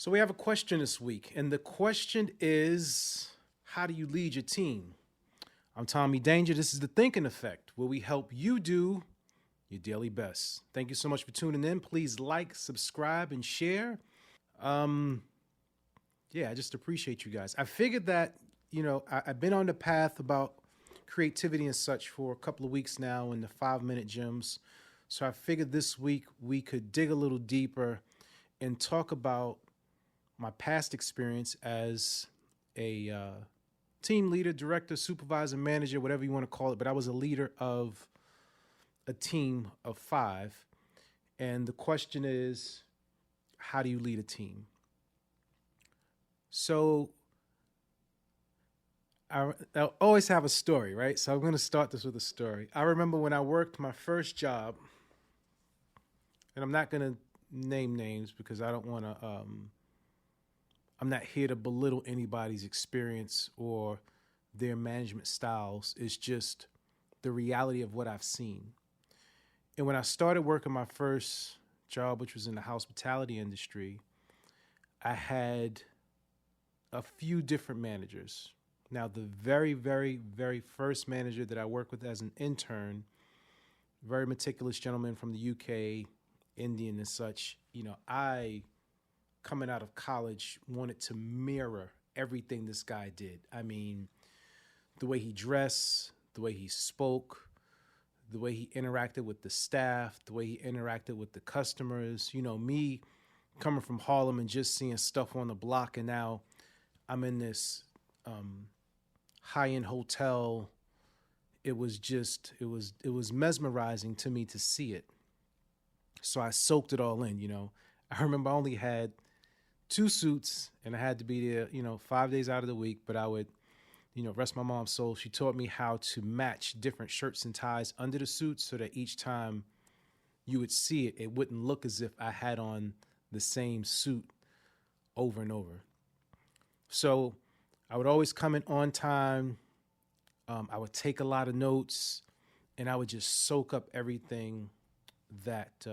So we have a question this week, and the question is, how do you lead your team? I'm Tommy Danger. This is the Thinking Effect, where we help you do your daily best. Thank you so much for tuning in. Please like, subscribe, and share. Um, yeah, I just appreciate you guys. I figured that, I've been on the path about creativity and such for a couple of weeks now in the 5 minute gyms. So I figured this week we could dig a little deeper and talk about my past experience as a team leader, director, supervisor, manager, whatever you want to call it. But I was a leader of a team of five. And the question is, how do you lead a team? So I always have a story, right? So I'm going to start this with a story. I remember when I worked my first job, and I'm not going to name names because I don't want to, I'm not here to belittle anybody's experience or their management styles. It's just the reality of what I've seen. And when I started working my first job, which was in the hospitality industry, I had a few different managers. Now, the very, very, very first manager that I worked with as an intern, very meticulous gentleman from the UK, Indian and such, I, coming out of college, wanted to mirror everything this guy did. I mean, the way he dressed, the way he spoke, the way he interacted with the staff, the way he interacted with the customers. Me coming from Harlem and just seeing stuff on the block, and now I'm in this high-end hotel. It was mesmerizing to me to see it. So I soaked it all in. I remember I only had 2 suits and I had to be there, 5 days out of the week, but I would, rest my mom's soul. She taught me how to match different shirts and ties under the suits so that each time you would see it, it wouldn't look as if I had on the same suit over and over. So I would always come in on time. I would take a lot of notes, and I would just soak up everything that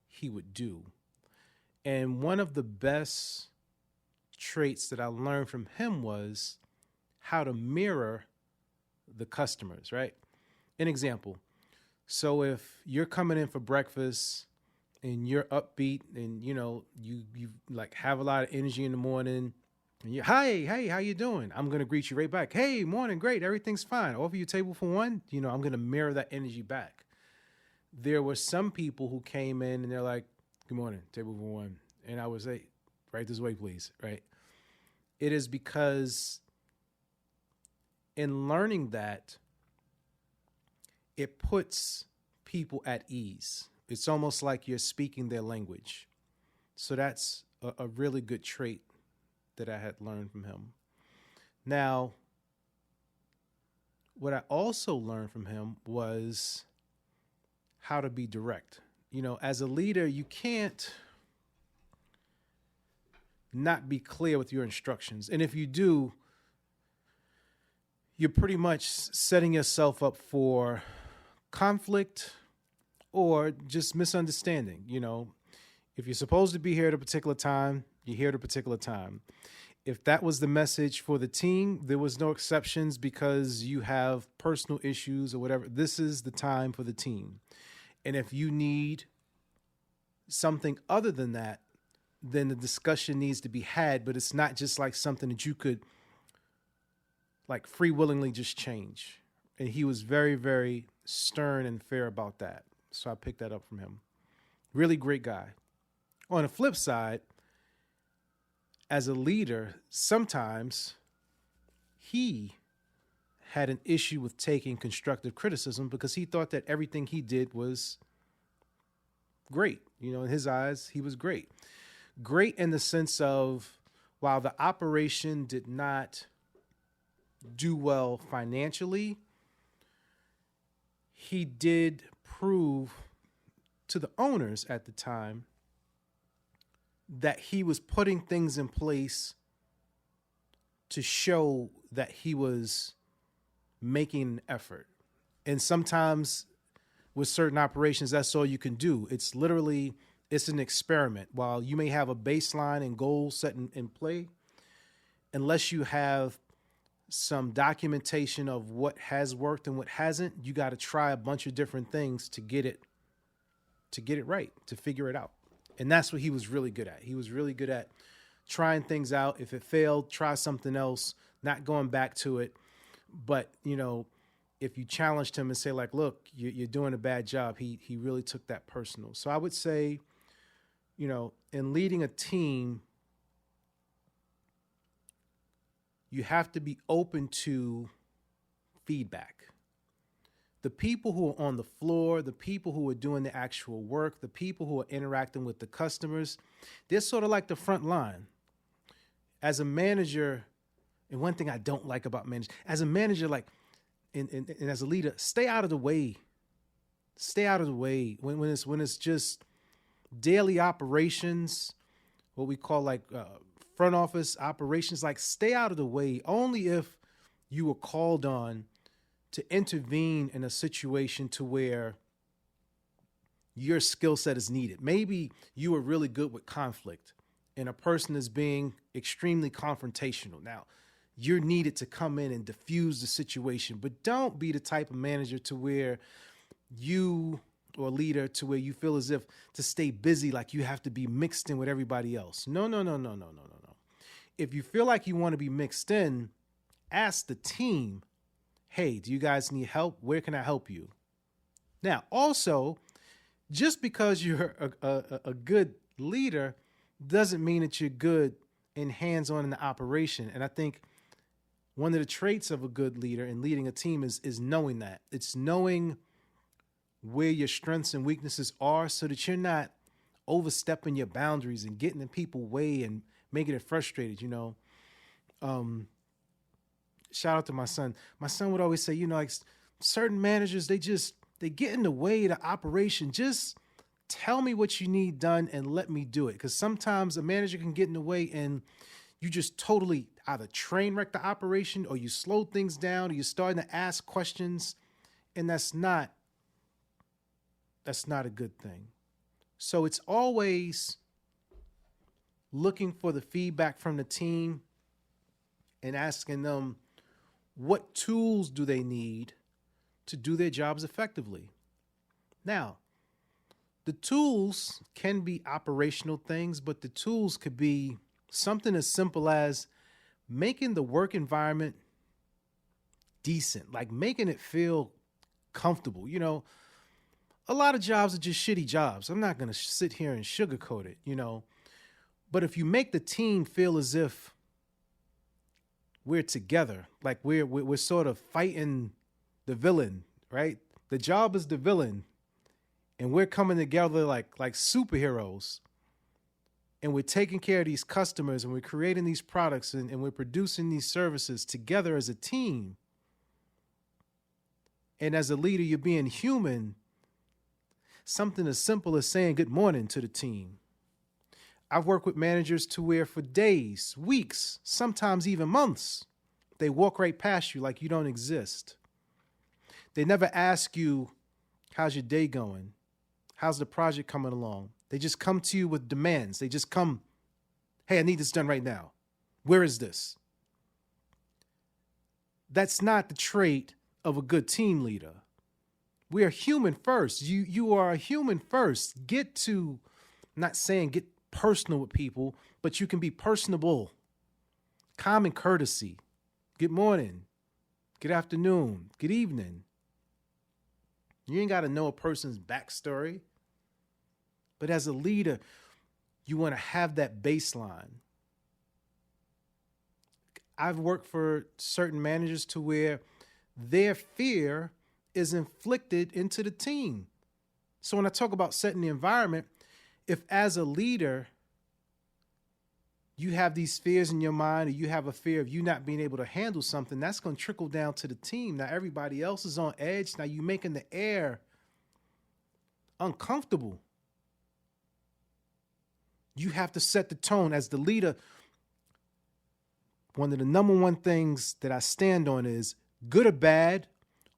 he would do. And one of the best traits that I learned from him was how to mirror the customers, right? An example. So if you're coming in for breakfast and you're upbeat and you like have a lot of energy in the morning, and hey, how you doing? I'm gonna greet you right back. Hey, morning, great, everything's fine. Offer you a table for one. I'm gonna mirror that energy back. There were some people who came in and they're like, good morning, table for one. And I would say, right this way, please, right? It is because in learning that, it puts people at ease. It's almost like you're speaking their language. So that's a really good trait that I had learned from him. Now, what I also learned from him was how to be direct. As a leader, you can't not be clear with your instructions. And if you do, you're pretty much setting yourself up for conflict or just misunderstanding. If you're supposed to be here at a particular time, you're here at a particular time. If that was the message for the team, there was no exceptions because you have personal issues or whatever. This is the time for the team. And if you need something other than that, then the discussion needs to be had, but it's not just like something that you could like free willingly just change. And he was very, very stern and fair about that. So I picked that up from him. Really great guy. On the flip side, as a leader, sometimes he had an issue with taking constructive criticism because he thought that everything he did was great. In his eyes, he was great. Great in the sense of, while the operation did not do well financially, he did prove to the owners at the time that he was putting things in place to show that he was making an effort. And sometimes with certain operations, that's all you can do. It's literally It's an experiment. While you may have a baseline and goals set in play, unless you have some documentation of what has worked and what hasn't, you got to try a bunch of different things to get it right, to figure it out. And that's what he was really good at. He was really good at trying things out. If it failed, try something else, not going back to it. But, if you challenged him and say, like, look, you're doing a bad job, he really took that personal. So I would say, in leading a team, you have to be open to feedback. The people who are on the floor, the people who are doing the actual work, the people who are interacting with the customers, they're sort of like the front line. As a manager, and one thing I don't like about managers, as a manager, like, and as a leader, stay out of the way. Stay out of the way. When it's just daily operations, what we call like front office operations, like stay out of the way. Only if you were called on to intervene in a situation to where your skill set is needed. Maybe you are really good with conflict and a person is being extremely confrontational. Now, you're needed to come in and diffuse the situation, but don't be the type of manager to where you, or leader, to where you feel as if to stay busy, like you have to be mixed in with everybody else. No. If you feel like you want to be mixed in, ask the team, hey, do you guys need help? Where can I help you? Now, also, just because you're a good leader doesn't mean that you're good in hands-on in the operation. And I think one of the traits of a good leader in leading a team is knowing that. It's knowing where your strengths and weaknesses are so that you're not overstepping your boundaries and getting in people's way and making it frustrated, Shout out to my son. My son would always say, like certain managers, they get in the way of the operation. Just tell me what you need done and let me do it. Because sometimes a manager can get in the way and you just totally either train wreck the operation or you slow things down or you're starting to ask questions. And that's not a good thing. So it's always looking for the feedback from the team and asking them what tools do they need to do their jobs effectively. Now, the tools can be operational things, but the tools could be something as simple as making the work environment decent, like making it feel comfortable. A lot of jobs are just shitty jobs. I'm not going to sit here and sugarcoat it, But if you make the team feel as if we're together, like we're sort of fighting the villain, right? The job is the villain, and we're coming together like superheroes, and we're taking care of these customers, and we're creating these products, and we're producing these services together as a team. And as a leader, you're being human. Something as simple as saying good morning to the team. I've worked with managers to where for days, weeks, sometimes even months, they walk right past you like you don't exist. They never ask you, how's your day going? How's the project coming along? They just come to you with demands. They just come, hey, I need this done right now. Where is this? That's not the trait of a good team leader. We are human first. You are a human first. I'm not saying get personal with people, but you can be personable. Common courtesy. Good morning. Good afternoon. Good evening. You ain't got to know a person's backstory. But as a leader, you want to have that baseline. I've worked for certain managers to where their fear is inflicted into the team. So when I talk about setting the environment, if as a leader, you have these fears in your mind, or you have a fear of you not being able to handle something, that's going to trickle down to the team. Now everybody else is on edge. Now you're making the air uncomfortable. You have to set the tone as the leader. One of the number one things that I stand on is good or bad,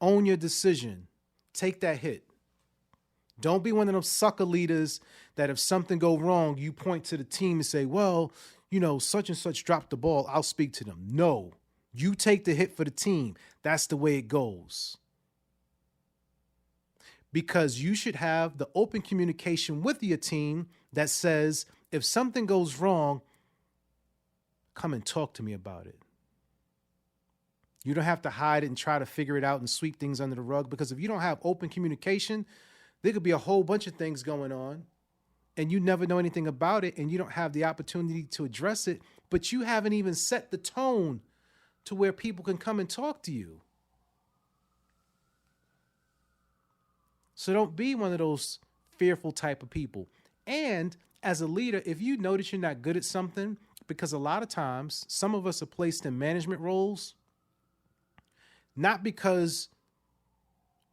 own your decision. Take that hit. Don't be one of those sucker leaders that if something go wrong, you point to the team and say, well, such and such dropped the ball. I'll speak to them. No, you take the hit for the team. That's the way it goes. Because you should have the open communication with your team that says, if something goes wrong, come and talk to me about it. You don't have to hide it and try to figure it out and sweep things under the rug, because if you don't have open communication, there could be a whole bunch of things going on and you never know anything about it and you don't have the opportunity to address it, but you haven't even set the tone to where people can come and talk to you. So don't be one of those fearful type of people. And as a leader, if you notice you're not good at something, because a lot of times some of us are placed in management roles, not because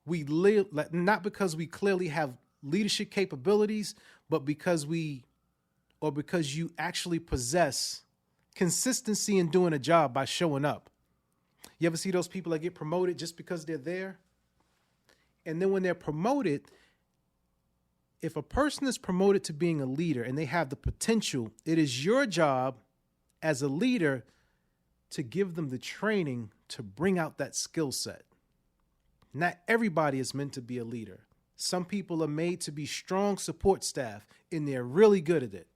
we clearly have leadership capabilities, but because you actually possess consistency in doing a job by showing up. You ever see those people that get promoted just because they're there? And then when they're promoted, if a person is promoted to being a leader and they have the potential, it is your job as a leader to give them the training to bring out that skill set. Not everybody is meant to be a leader. Some people are made to be strong support staff and they're really good at it.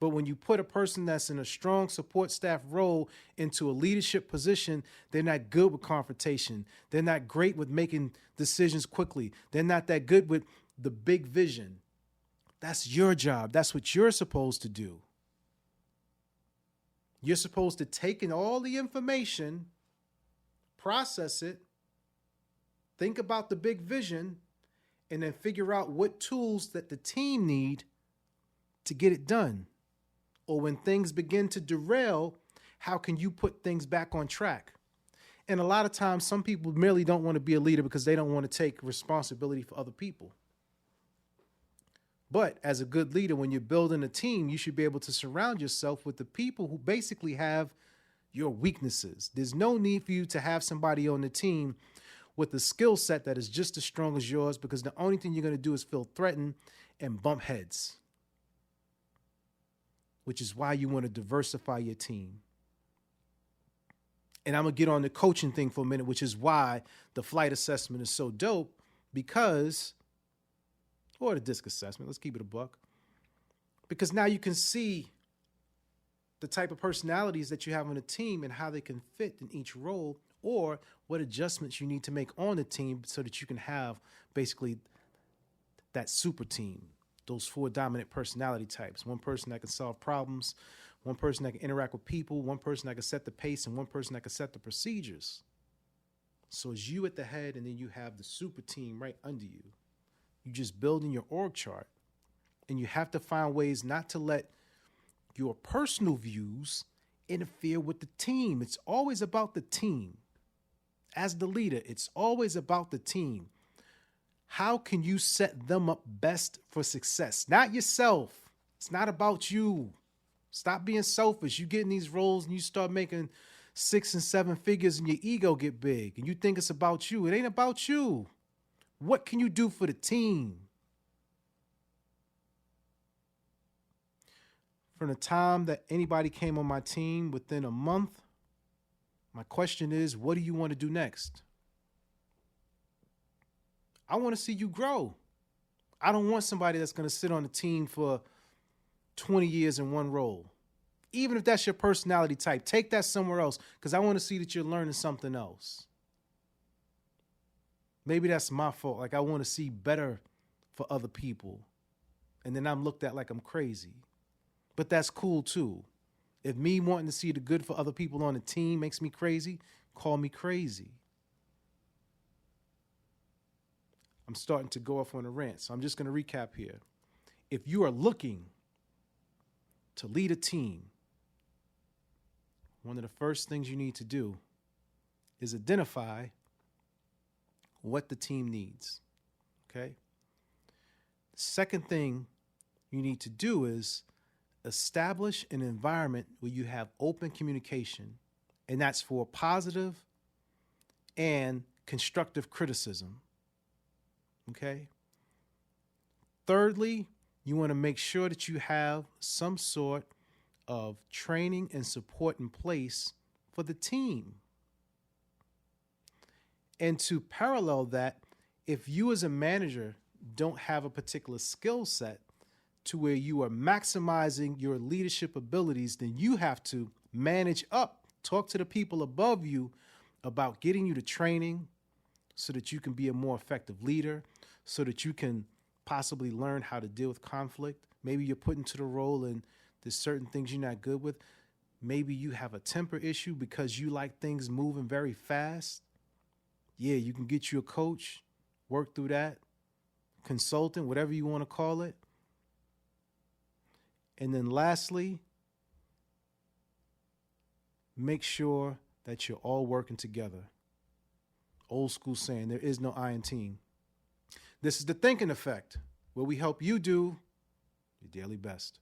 But when you put a person that's in a strong support staff role into a leadership position, they're not good with confrontation. They're not great with making decisions quickly. They're not that good with the big vision. That's your job. That's what you're supposed to do. You're supposed to take in all the information, process it, think about the big vision, and then figure out what tools that the team need to get it done. Or when things begin to derail, how can you put things back on track? And a lot of times, some people merely don't want to be a leader because they don't want to take responsibility for other people. But as a good leader, when you're building a team, you should be able to surround yourself with the people who basically have your weaknesses. There's no need for you to have somebody on the team with a skill set that is just as strong as yours, because the only thing you're going to do is feel threatened and bump heads, which is why you want to diversify your team. And I'm going to get on the coaching thing for a minute, which is why the flight assessment is so dope, or the disc assessment, let's keep it a buck, because now you can see the type of personalities that you have on a team and how they can fit in each role, or what adjustments you need to make on the team so that you can have basically that super team, those 4 dominant personality types. One person that can solve problems, one person that can interact with people, one person that can set the pace, and one person that can set the procedures. So it's you at the head, and then you have the super team right under you. You just building your org chart, and you have to find ways not to let your personal views interfere with the team. It's always about the team. As the leader, it's always about the team. How can you set them up best for success? Not yourself. It's not about you. Stop being selfish. You get in these roles and you start making 6 and 7 figures and your ego get big and you think it's about you. It ain't about you. What can you do for the team? From the time that anybody came on my team within a month, my question is, what do you want to do next? I want to see you grow. I don't want somebody that's going to sit on the team for 20 years in one role. Even if that's your personality type, take that somewhere else, because I want to see that you're learning something else. Maybe that's my fault. Like, I want to see better for other people. And then I'm looked at like I'm crazy. But that's cool too. If me wanting to see the good for other people on the team makes me crazy, call me crazy. I'm starting to go off on a rant, so I'm just going to recap here. If you are looking to lead a team, one of the first things you need to do is identify what the team needs, okay? The second thing you need to do is establish an environment where you have open communication, and that's for positive and constructive criticism, okay? Thirdly, you want to make sure that you have some sort of training and support in place for the team. And to parallel that, if you as a manager don't have a particular skill set to where you are maximizing your leadership abilities, then you have to manage up, talk to the people above you about getting you the training so that you can be a more effective leader, so that you can possibly learn how to deal with conflict. Maybe you're put into the role and there's certain things you're not good with. Maybe you have a temper issue because you like things moving very fast. Yeah, you can get you a coach, work through that, consultant, whatever you want to call it. And then lastly, make sure that you're all working together. Old school saying, there is no I in team. This is the Thinking Effect, where we help you do your daily best.